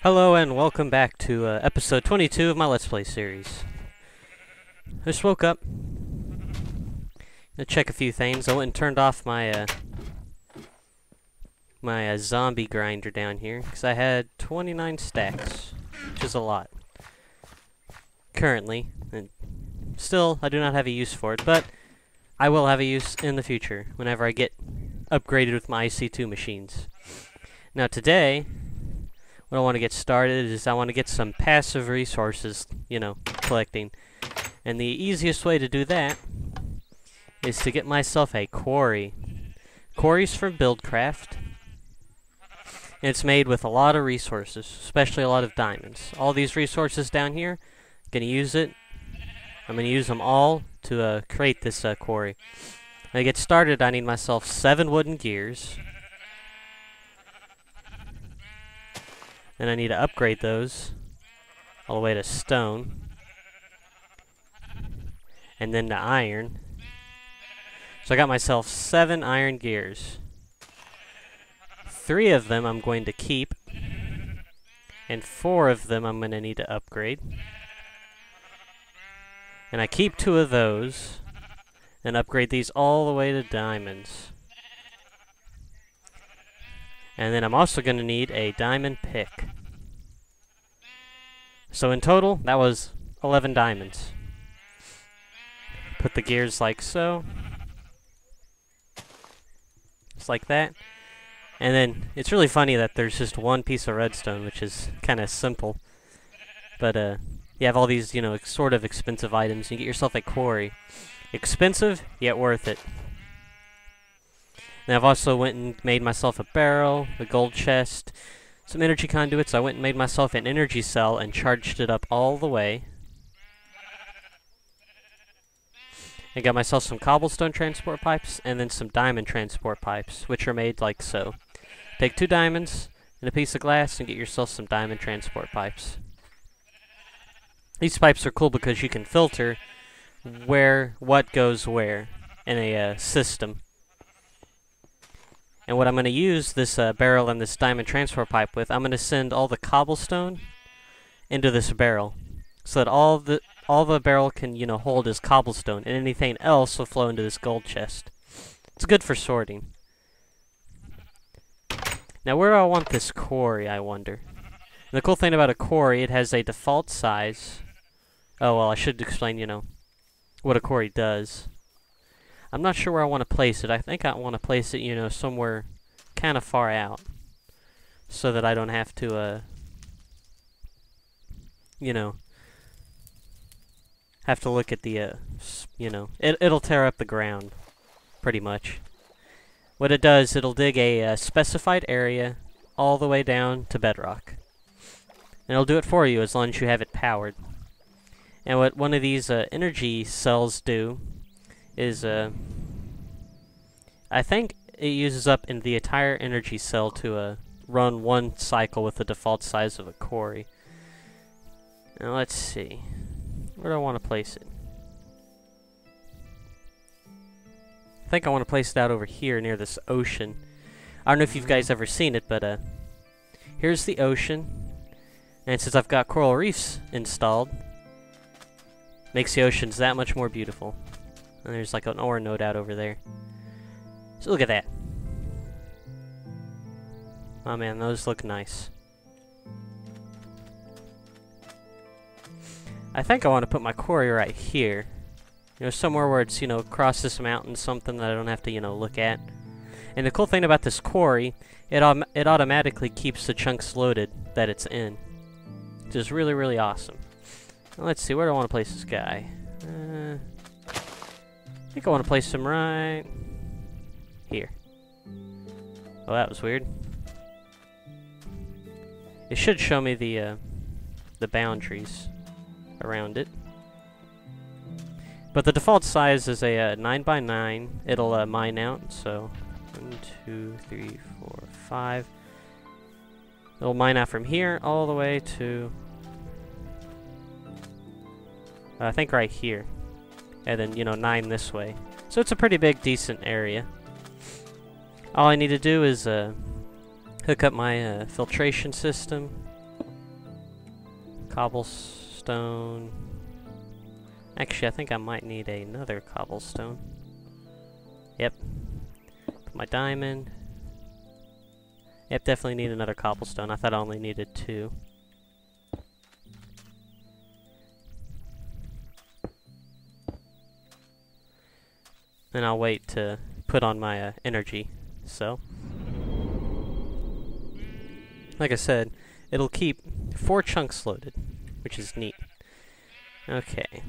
Hello and welcome back to episode 22 of my Let's Play series. I just woke up. Gonna check a few things. I went and turned off my zombie grinder down here because I had 29 stacks, which is a lot currently. And still, I do not have a use for it, but I will have a use in the future whenever I get upgraded with my IC2 machines. Now today, what I want to get started is I want to get some passive resources, collecting. And the easiest way to do that is to get myself a quarry. Quarry's from Buildcraft. And it's made with a lot of resources, especially a lot of diamonds. All these resources down here, I'm going to use it. I'm going to use them all to create this quarry. To get started, I need myself 7 wooden gears. Then I need to upgrade those all the way to stone. And then to iron. So I got myself 7 iron gears. 3 of them I'm going to keep. And 4 of them I'm going to need to upgrade. And I keep 2 of those. And upgrade these all the way to diamonds. And then I'm also going to need a diamond pick. So in total, that was 11 diamonds. Put the gears like so. Just like that. And then, it's really funny that there's just one piece of redstone, which is kind of simple. But, you have all these, sort of expensive items. You get yourself a quarry. Expensive, yet worth it. And I've also went and made myself a barrel, a gold chest, some energy conduits. I went and made myself an energy cell and charged it up all the way. And got myself some cobblestone transport pipes and then some diamond transport pipes, which are made like so. Take 2 diamonds and a piece of glass and get yourself some diamond transport pipes. These pipes are cool because you can filter what goes where in a system. And what I'm going to use this barrel and this diamond transfer pipe with, I'm going to send all the cobblestone into this barrel, so that all the barrel can hold is cobblestone, and anything else will flow into this gold chest. It's good for sorting. Now where do I want this quarry, I wonder? And the cool thing about a quarry, it has a default size. Oh well, I should explain what a quarry does. I'm not sure where I want to place it. I think I want to place it, somewhere kind of far out. So that I don't have to, have to look at the, it'll tear up the ground, pretty much. What it does, it'll dig a specified area all the way down to bedrock. And it'll do it for you as long as you have it powered. And what one of these energy cells do is, I think it uses up in the entire energy cell to run one cycle with the default size of a quarry. Now let's see. Where do I want to place it? I think I want to place it out over here near this ocean. I don't know if you guys ever seen it, but here's the ocean. And since I've got coral reefs installed, makes the oceans that much more beautiful. And there's like an ore node out over there. So look at that. Oh man, those look nice. I think I want to put my quarry right here. Somewhere where it's, across this mountain, something that I don't have to, look at. And the cool thing about this quarry, it automatically keeps the chunks loaded that it's in. Which is really, really awesome. Now, let's see, where do I want to place this guy? I think I want to place him right here. Oh, that was weird. It should show me the boundaries around it. But the default size is a 9x9. It'll mine out, so 1, 2, 3, 4, 5. It'll mine out from here all the way to I think right here. And then, 9 this way. So it's a pretty big, decent area. All I need to do is hook up my filtration system. Cobblestone. Actually, I think I might need another cobblestone. Yep. Put my diamond. Yep, definitely need another cobblestone. I thought I only needed 2. And I'll wait to put on my energy cell. Like I said, it'll keep 4 chunks loaded, which is neat. Okay.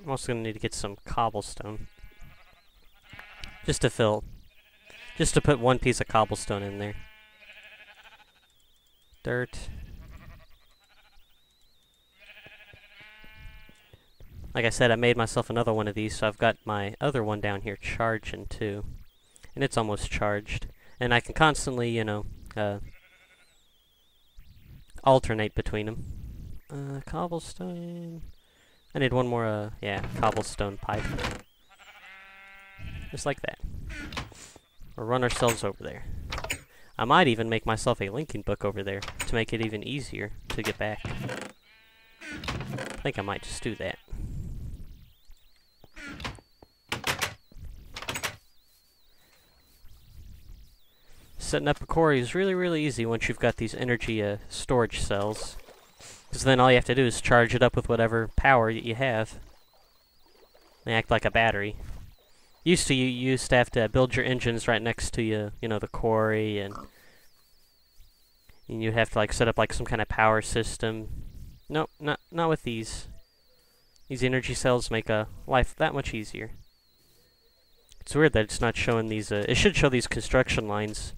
I'm also going to need to get some cobblestone. Just to put 1 piece of cobblestone in there. Dirt. Like I said, I made myself another one of these, so I've got my other one down here charging too. And it's almost charged. And I can constantly, you know, alternate between them. Cobblestone. I need one more, yeah, cobblestone pipe. Just like that. We'll run ourselves over there. I might even make myself a linking book over there to make it even easier to get back. I think I might just do that. Setting up a quarry is really, really easy once you've got these energy storage cells. Because then all you have to do is charge it up with whatever power that you have. They act like a battery. You used to have to build your engines right next to you know, the quarry, and you'd have to like set up like some kind of power system. Nope, not with these. These energy cells make life that much easier. It's weird that it's not showing these. It should show these construction lines.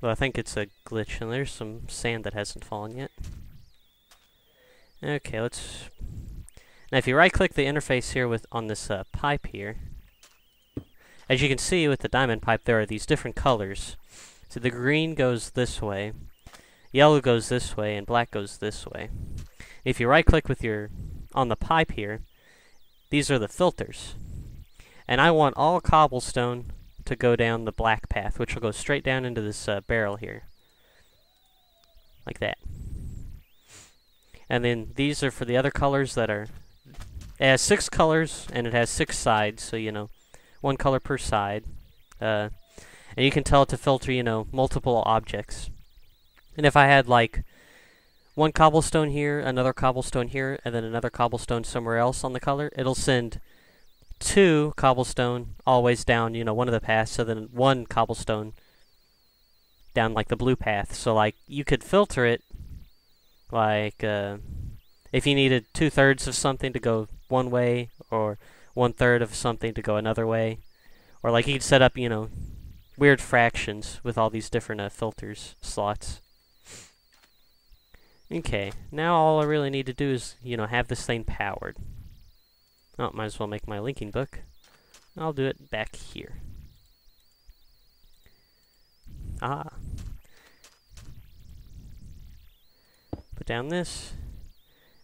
Well, I think it's a glitch, and there's some sand that hasn't fallen yet. Okay, let's... Now, if you right-click the interface here on this pipe here, as you can see with the diamond pipe, there are these different colors. So the green goes this way, yellow goes this way, and black goes this way. If you right-click on the pipe here, these are the filters. And I want all cobblestone to go down the black path, which will go straight down into this barrel here. Like that. And then these are for the other colors that are... It has 6 colors, and it has 6 sides, so, you know, 1 color per side. And you can tell it to filter, you know, multiple objects. And if I had, like, 1 cobblestone here, another cobblestone here, and then another cobblestone somewhere else on the color, it'll send 2 cobblestone always down, you know, one of the paths, so then 1 cobblestone down, like, the blue path. So, like, you could filter it, like, if you needed 2/3 of something to go one way, or 1/3 of something to go another way. Or, like, you could set up, you know, weird fractions with all these different filters, slots. Okay, now all I really need to do is, you know, have this thing powered. Oh, might as well make my linking book. I'll do it back here. Ah. Put down this.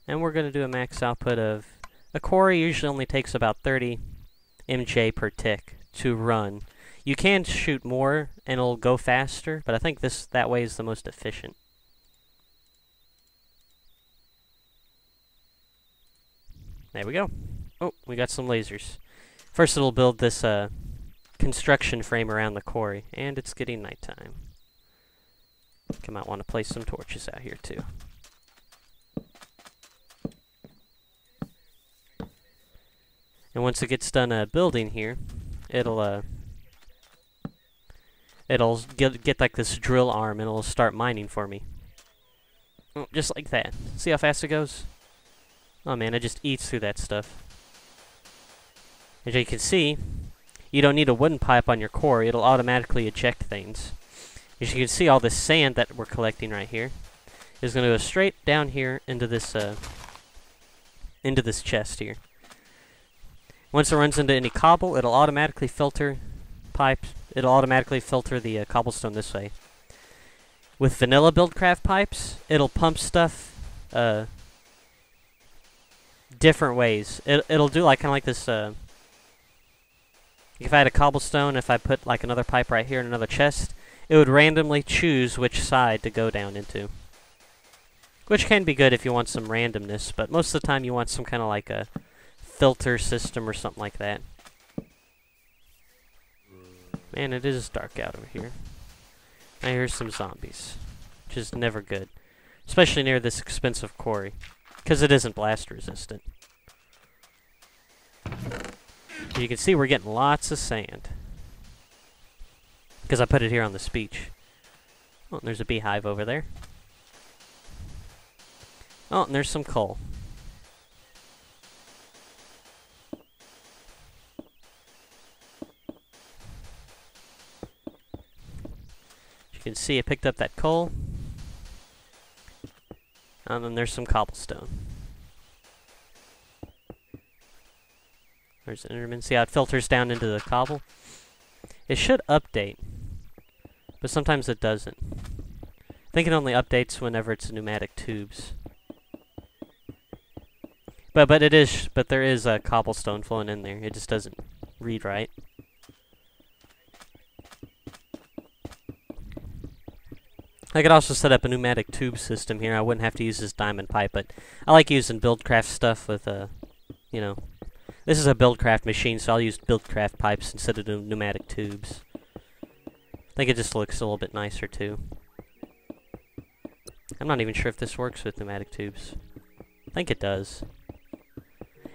And we're going to do a max output of... A quarry usually only takes about 30 MJ per tick to run. You can shoot more and it'll go faster, but I think that way is the most efficient. There we go. Oh, we got some lasers. First it'll build this construction frame around the quarry, and it's getting nighttime. I might want to place some torches out here too. And once it gets done building here, it'll get like this drill arm, and it'll start mining for me. Oh, just like that. See how fast it goes? Oh man, it just eats through that stuff. As you can see, you don't need a wooden pipe on your quarry. It'll automatically eject things. As you can see, all this sand that we're collecting right here is going to go straight down here into this chest here. Once it runs into any cobble, it'll automatically filter pipes. It'll automatically filter the cobblestone this way. With vanilla Buildcraft pipes, it'll pump stuff different ways. It'll do like kind of like this. If I had a cobblestone, if I put like another pipe right here in another chest, it would randomly choose which side to go down into. which can be good if you want some randomness, but most of the time you want some kind of like a filter system or something like that. Man, it is dark out over here. I hear some zombies, which is never good, especially near this expensive quarry, because it isn't blast resistant. As you can see, we're getting lots of sand, because I put it here on the beach. Oh, and there's a beehive over there. Oh, and there's some coal. You can see I picked up that coal. And then there's some cobblestone. There's an Enderman. See how it filters down into the cobble? It should update, but sometimes it doesn't. I think it only updates whenever it's pneumatic tubes. But there is a cobblestone flowing in there. It just doesn't read right. I could also set up a pneumatic tube system here. I wouldn't have to use this diamond pipe, but I like using Buildcraft stuff with, you know, this is a Buildcraft machine, so I'll use Buildcraft pipes instead of pneumatic tubes. I think it just looks a little bit nicer, too. I'm not even sure if this works with pneumatic tubes. I think it does.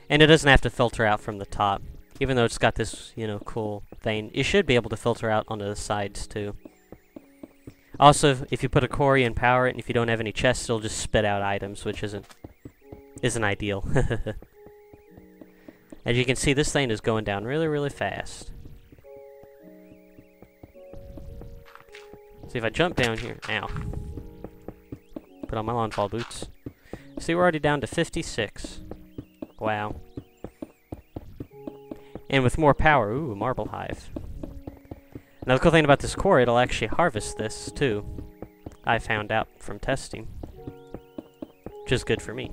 And it doesn't have to filter out from the top. Even though it's got this, you know, cool thing, it should be able to filter out onto the sides, too. Also, if you put a quarry and power it, and if you don't have any chests, it'll just spit out items, which isn't ideal. As you can see, this thing is going down really, really fast. See if I jump down here. Ow. Put on my lawnfall boots. See, we're already down to 56. Wow. And with more power, ooh, a marble hive. Now, the cool thing about this quarry, it'll actually harvest this, too. I found out from testing. Which is good for me.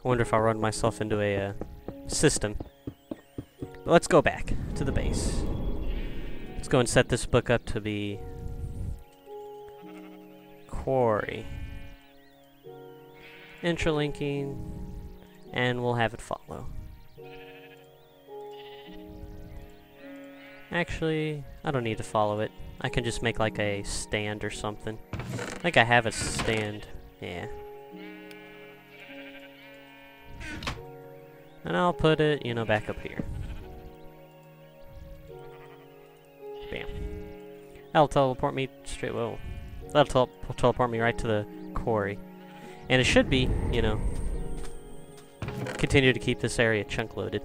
I wonder if I'll run myself into a system. But let's go back to the base. Let's go and set this book up to be quarry. Interlinking, and we'll have it follow. Actually, I don't need to follow it. I can just make like a stand or something. I think I have a stand. Yeah. And I'll put it, you know, back up here. Bam. That'll teleport me straight, whoa. That'll teleport me right to the quarry. And it should be, you know, continue to keep this area chunk loaded.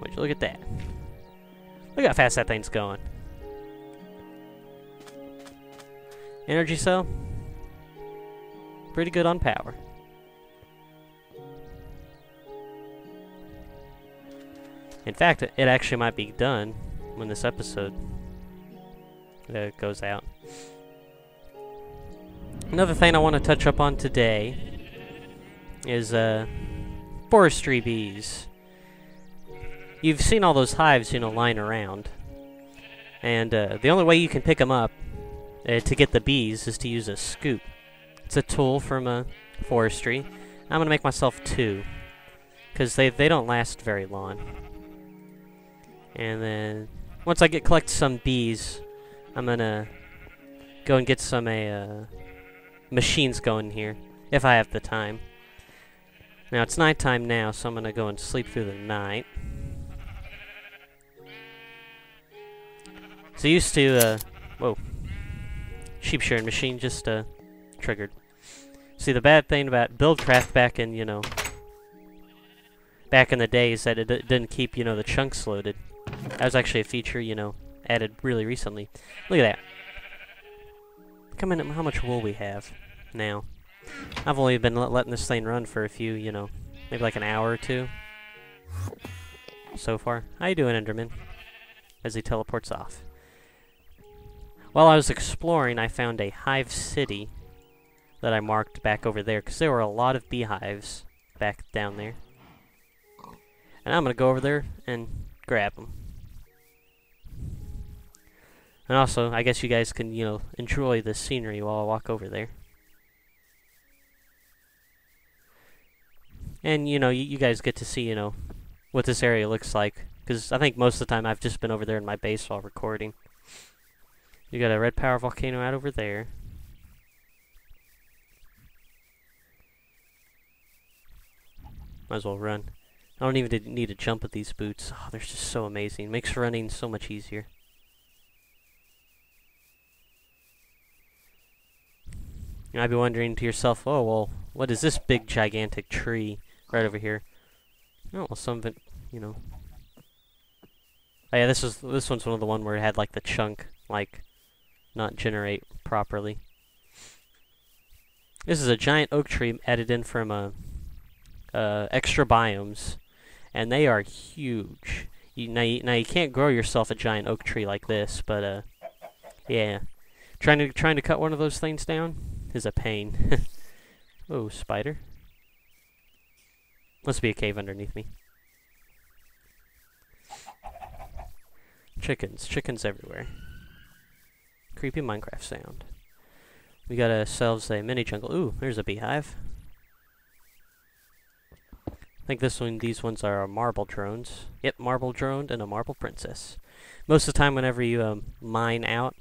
Would you look at that? Look how fast that thing's going. Energy cell. Pretty good on power. In fact, it actually might be done when this episode goes out. Another thing I want to touch up on today is forestry bees. You've seen all those hives, you know, lying around. And the only way you can pick them up to get the bees is to use a scoop. It's a tool from forestry. I'm going to make myself 2, because they don't last very long. And then once I collect some bees, I'm going to go and get some machines going here, if I have the time. Now, it's nighttime now, so I'm going to go and sleep through the night. So used to, whoa. Sheep shearing machine just, triggered. See, the bad thing about Buildcraft back in, you know, back in the day is that it didn't keep, you know, the chunks loaded. That was actually a feature, you know, added really recently. Look at that. Come in, how much wool we have now. I've only been letting this thing run for a few, you know, maybe like an hour or 2 so far. How you doing, Enderman? As he teleports off. While I was exploring, I found a hive city that I marked back over there, because there were a lot of beehives back down there. And I'm gonna go over there and grab them. And also, I guess you guys can, you know, enjoy the scenery while I walk over there. And, you know, you guys get to see, you know, what this area looks like. Because I think most of the time I've just been over there in my base while recording. You got a red power volcano out over there. Might as well run. I don't even need to jump with these boots. Oh, they're just so amazing. Makes running so much easier. You might be wondering to yourself, oh, well, what is this big, gigantic tree right over here? Oh, well, some of it, you know. Oh, yeah, this one's one of the one where it had, like, the chunk, like, not generate properly. This is a giant oak tree added in from, extra biomes. And they are huge. Now you can't grow yourself a giant oak tree like this, but, yeah. Trying to cut one of those things down is a pain. Oh, spider. Must be a cave underneath me. Chickens everywhere. Creepy Minecraft sound. We got ourselves a mini jungle. Ooh, there's a beehive. I think these ones are our marble drones. Yep, marble drone and a marble princess. Most of the time whenever you mine out,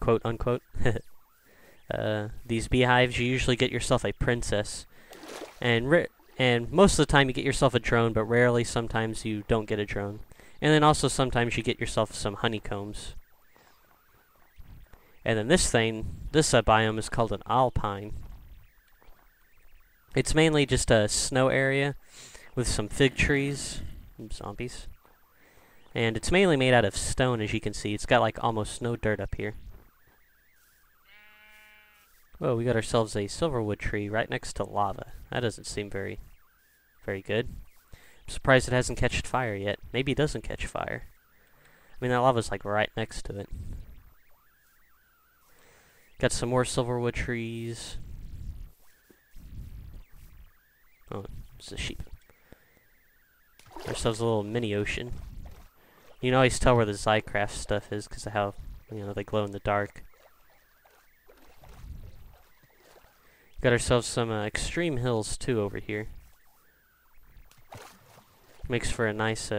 quote unquote, these beehives, you usually get yourself a princess. And most of the time you get yourself a drone, but rarely sometimes you don't get a drone. And then also sometimes you get yourself some honeycombs. And then this biome is called an alpine. It's mainly just a snow area with some fig trees, zombies. And it's mainly made out of stone, as you can see. It's got like almost no dirt up here. Whoa, we got ourselves a silverwood tree right next to lava. That doesn't seem very good. I'm surprised it hasn't catched fire yet. Maybe it doesn't catch fire. I mean, that lava's like right next to it. Got some more silverwood trees. Oh, it's a sheep. Ourselves a little mini ocean. You can always tell where the Zycraft stuff is because of how, you know, they glow in the dark. Got ourselves some extreme hills too over here. Makes for a nice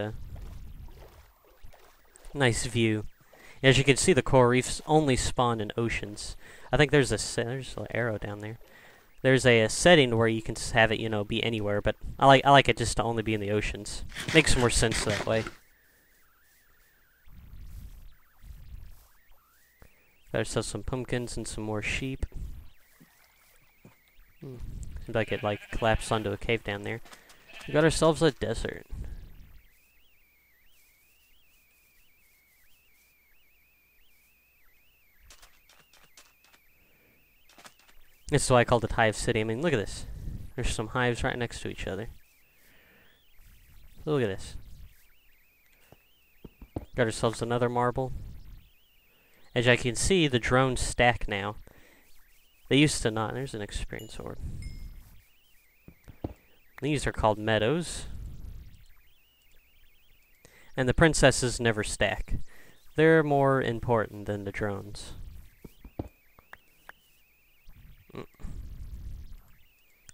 view. As you can see, the coral reefs only spawn in oceans. I think there's an arrow down there. There's a setting where you can have it, you know, be anywhere, but I like it just to only be in the oceans. Makes more sense that way. Got ourselves some pumpkins and some more sheep. Seems like it collapsed onto a cave down there. We got ourselves a desert. This is why I called it Hive City. I mean, look at this. There's some hives right next to each other. Look at this. Got ourselves another marble. As I can see, the drones stack now. They used to not. There's an experience sword. These are called meadows. And the princesses never stack. They're more important than the drones.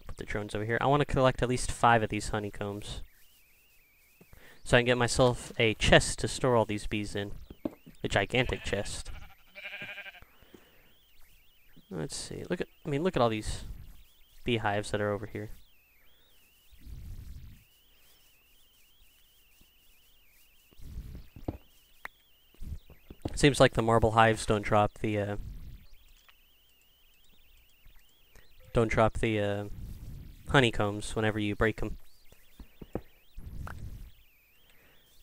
Put the drones over here. I want to collect at least 5 of these honeycombs, so I can get myself a chest to store all these bees in. A gigantic chest. Let's see. Look at all these beehives that are over here. Seems like the marble hives don't drop the honeycombs whenever you break them.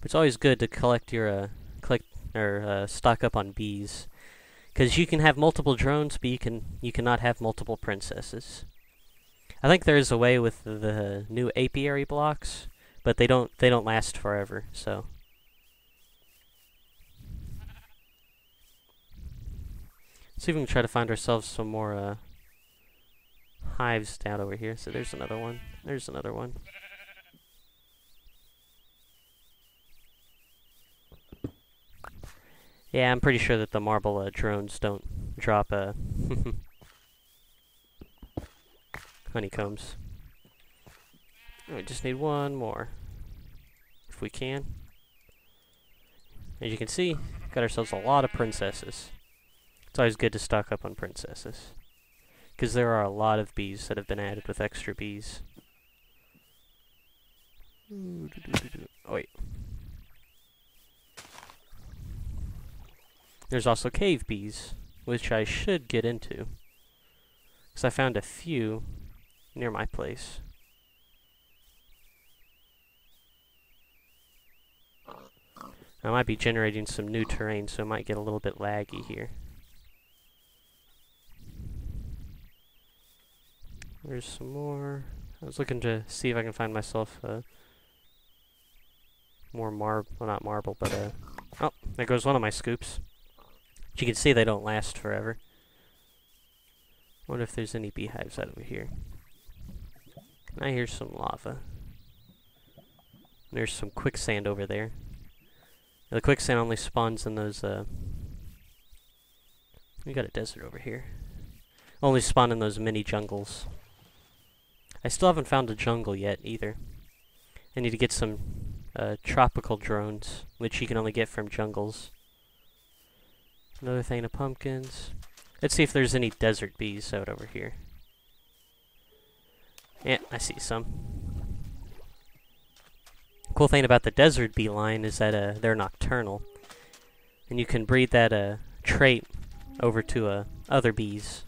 It's always good to collect your stock up on bees, because you can have multiple drones, but you cannot have multiple princesses. I think there is a way with the new apiary blocks, but they don't last forever. So let's see if we can try to find ourselves some more hives down over here. So there's another one. There's another one. Yeah, I'm pretty sure that the marble drones don't drop honeycombs. We just need one more, if we can. As you can see, got ourselves a lot of princesses. It's always good to stock up on princesses, because there are a lot of bees that have been added with extra bees. Oh, wait. There's also cave bees, which I should get into, because I found a few near my place. I might be generating some new terrain, so it might get a little bit laggy here. There's some more. I was looking to see if I can find myself more well, not marble, but oh, there goes one of my scoops. But you can see they don't last forever. Wonder if there's any beehives out over here. I hear some lava. There's some quicksand over there. The quicksand only spawns in those, we got a desert over here. Only spawn in those mini jungles. I still haven't found a jungle yet, either. I need to get some, tropical drones, which you can only get from jungles. Another thing of pumpkins. Let's see if there's any desert bees out over here. Yeah, I see some. Cool thing about the desert bee line is that they're nocturnal, and you can breed that trait over to other bees.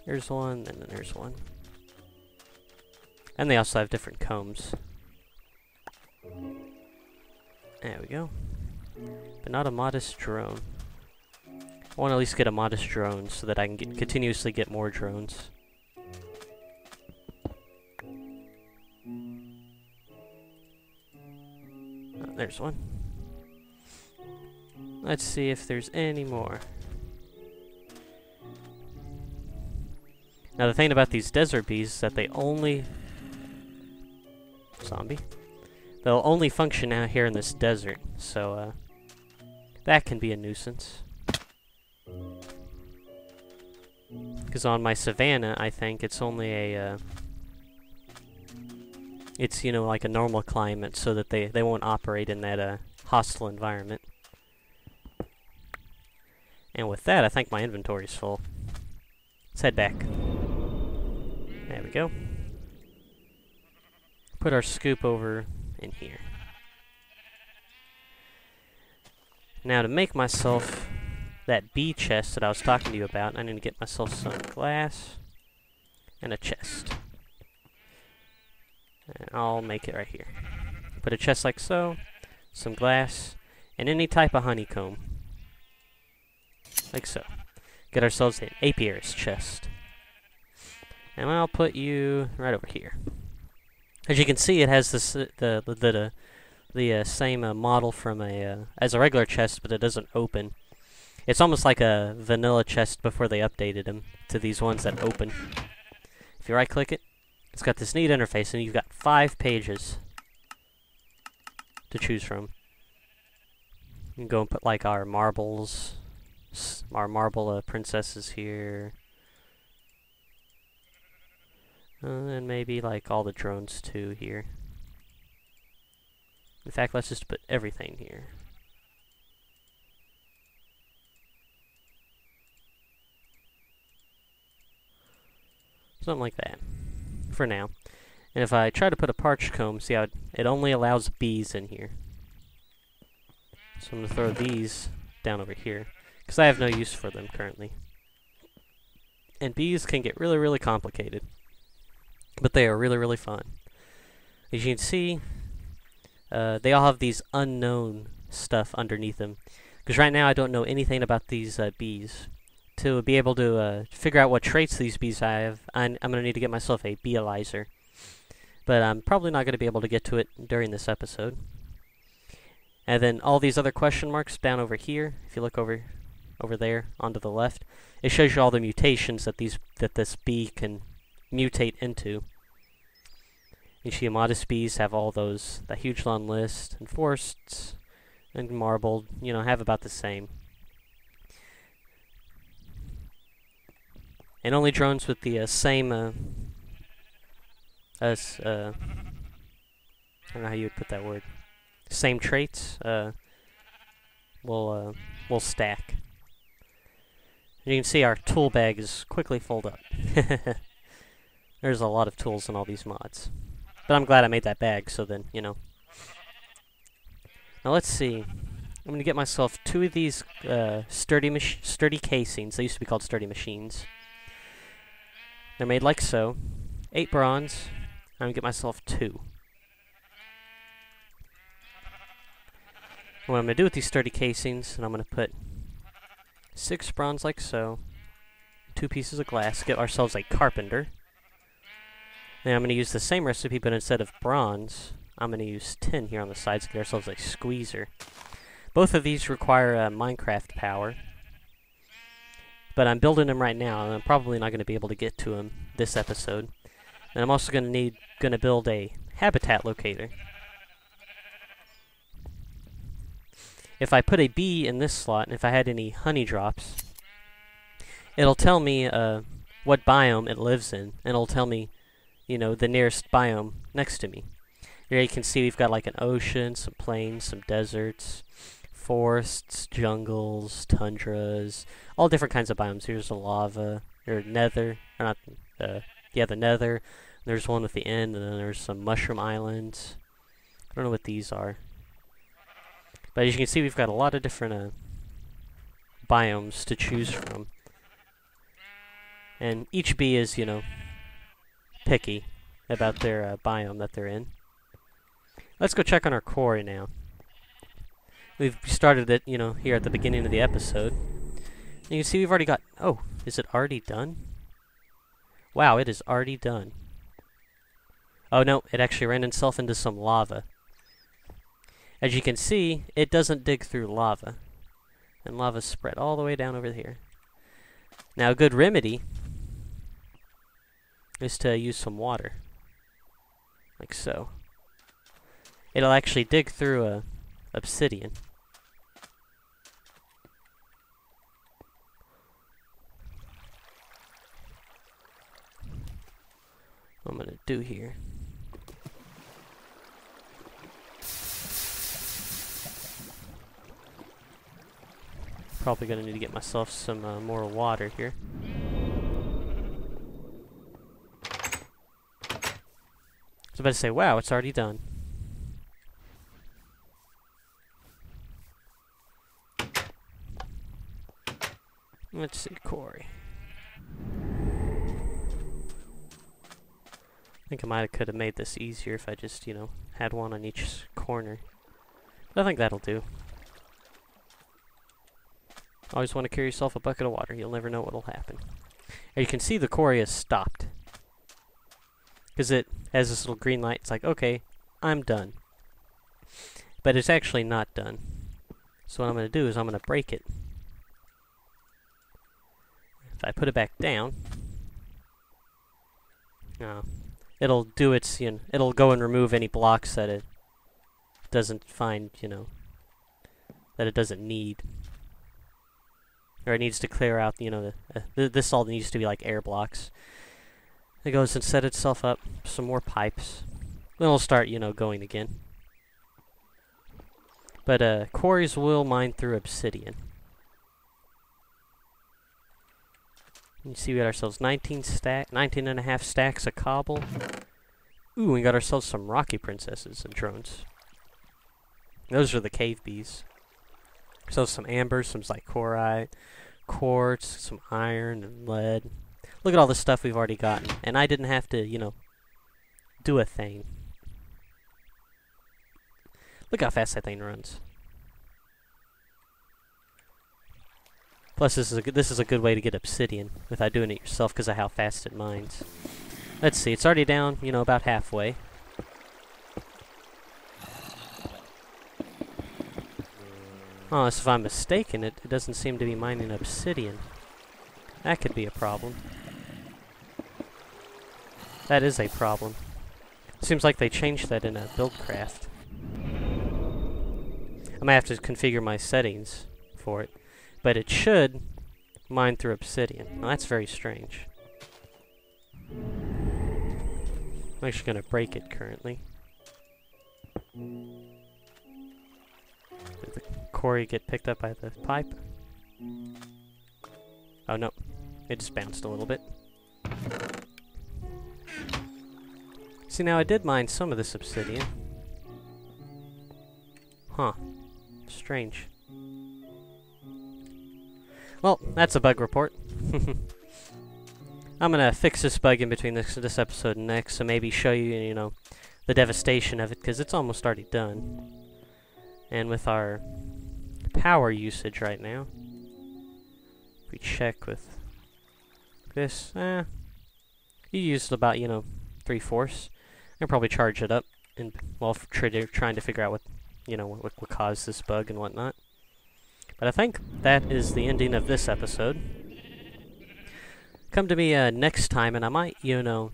There's one, and then there's one, and they also have different combs. There we go. But not a modest drone. I want to at least get a modest drone so that I can continuously get more drones. There's one. Let's see if there's any more. Now the thing about these desert bees is that they only... Zombie? They'll only function out here in this desert, so that can be a nuisance. Because on my savanna, I think it's only a... it's, you know, like a normal climate, so that they won't operate in that hostile environment. And with that, I think my inventory's full. Let's head back. There we go. Put our scoop over in here. Now to make myself that bee chest that I was talking to you about, I need to get myself some glass and a chest. And I'll make it right here. Put a chest like so, some glass, and any type of honeycomb. Like so. Get ourselves an apiarist chest. And I'll put you right over here. As you can see, it has this the same model from as a regular chest, but it doesn't open. It's almost like a vanilla chest before they updated them to these ones that open. If you right-click it, it's got this neat interface, and you've got 5 pages to choose from. You can go and put like our marbles, our marble princesses here. And maybe like all the drones too here. In fact, let's just put everything here. Something like that. For now. And if I try to put a parched comb, see how it only allows bees in here. So I'm going to throw these down over here, because I have no use for them currently. And bees can get really, really complicated. But they are really, really fun. As you can see, they all have these unknown stuff underneath them. Because right now I don't know anything about these bees. To be able to figure out what traits these bees have, I'm going to need to get myself a beealyzer. But I'm probably not going to be able to get to it during this episode. And then all these other question marks down over here, if you look over there onto the left, it shows you all the mutations that this bee can mutate into. You see, modest bees have all those, the huge long list, and forests and marbled, you know, have about the same. And only drones with the same as I don't know how you would put that word. Same traits will stack. You can see our tool bag is quickly full up. There's a lot of tools in all these mods. But I'm glad I made that bag, so then, you know. Now let's see. I'm going to get myself 2 of these sturdy casings. They used to be called sturdy machines. They're made like so. 8 bronze. I'm going to get myself 2. What I'm going to do with these sturdy casings, and I'm going to put 6 bronze like so, 2 pieces of glass, get ourselves a carpenter. Then I'm going to use the same recipe, but instead of bronze, I'm going to use tin here on the sides to get ourselves a squeezer. Both of these require Minecraft power, but I'm building them right now, and I'm probably not going to be able to get to them this episode. And I'm also going to build a habitat locator. If I put a bee in this slot, and if I had any honey drops, it'll tell me what biome it lives in, and it'll tell me, you know, the nearest biome next to me. Here you can see we've got like an ocean, some plains, some deserts, forests, jungles, tundras, all different kinds of biomes. Here's the lava, or nether, or not, yeah, the nether. There's one with the end, and then there's some mushroom islands. I don't know what these are. But as you can see, we've got a lot of different biomes to choose from. And each bee is, you know, picky about their biome that they're in. Let's go check on our quarry now. We've started it, you know, here at the beginning of the episode. And you can see we've already got... Oh, is it already done? Wow, it is already done. Oh no, it actually ran itself into some lava. As you can see, it doesn't dig through lava. And lava's spread all the way down over here. Now, a good remedy is to use some water. Like so. It'll actually dig through obsidian. What I'm gonna do here. Probably gonna need to get myself some more water here. I was about to say, wow, it's already done. Let's see, quarry. I think I could have made this easier if I just, you know, had one on each corner. But I think that'll do. Always want to carry yourself a bucket of water. You'll never know what'll happen. And you can see the quarry has stopped. Because it has this little green light. It's like, okay, I'm done. But it's actually not done. So what I'm going to do is I'm going to break it. If I put it back down, it'll do its, you know, it'll go and remove any blocks that it doesn't find, you know, that it doesn't need. Or it needs to clear out, you know, this all needs to be like air blocks. It goes and set itself up, some more pipes. Then it'll start, you know, going again. But quarries will mine through obsidian. You see we got ourselves 19 and a half stacks of cobble. Ooh, we got ourselves some rocky princesses and drones. Those are the cave bees. So some amber, some zycorite, quartz, some iron and lead. Look at all the stuff we've already gotten. And I didn't have to, you know, do a thing. Look how fast that thing runs. Plus, this is a good way to get obsidian without doing it yourself because of how fast it mines. Let's see, it's already down, you know, about halfway. Unless if I'm mistaken, it doesn't seem to be mining obsidian. That could be a problem. That is a problem. Seems like they changed that in Buildcraft. I might have to configure my settings for it. But it should mine through obsidian. Now that's very strange. I'm actually going to break it currently. Did the quarry get picked up by the pipe? Oh no, it just bounced a little bit. See, now I did mine some of this obsidian. Huh. Strange. Well, that's a bug report. I'm gonna fix this bug in between this episode and next, so maybe show you, you know, the devastation of it, because it's almost already done. And with our power usage right now, if we check with this, you used about, you know, 3/4. I'll probably charge it up, and while trying to figure out what, you know, what caused this bug and whatnot. But I think that is the ending of this episode. Come to me next time, and I might, you know,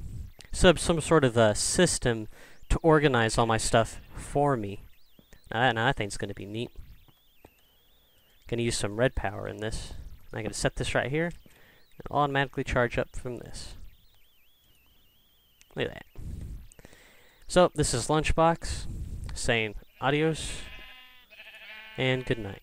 set up some sort of a system to organize all my stuff for me. Now I think it's going to be neat. Going to use some red power in this. I'm going to set this right here, and it'll automatically charge up from this. Look at that. So, this is Lunchbox, saying adios, and good night.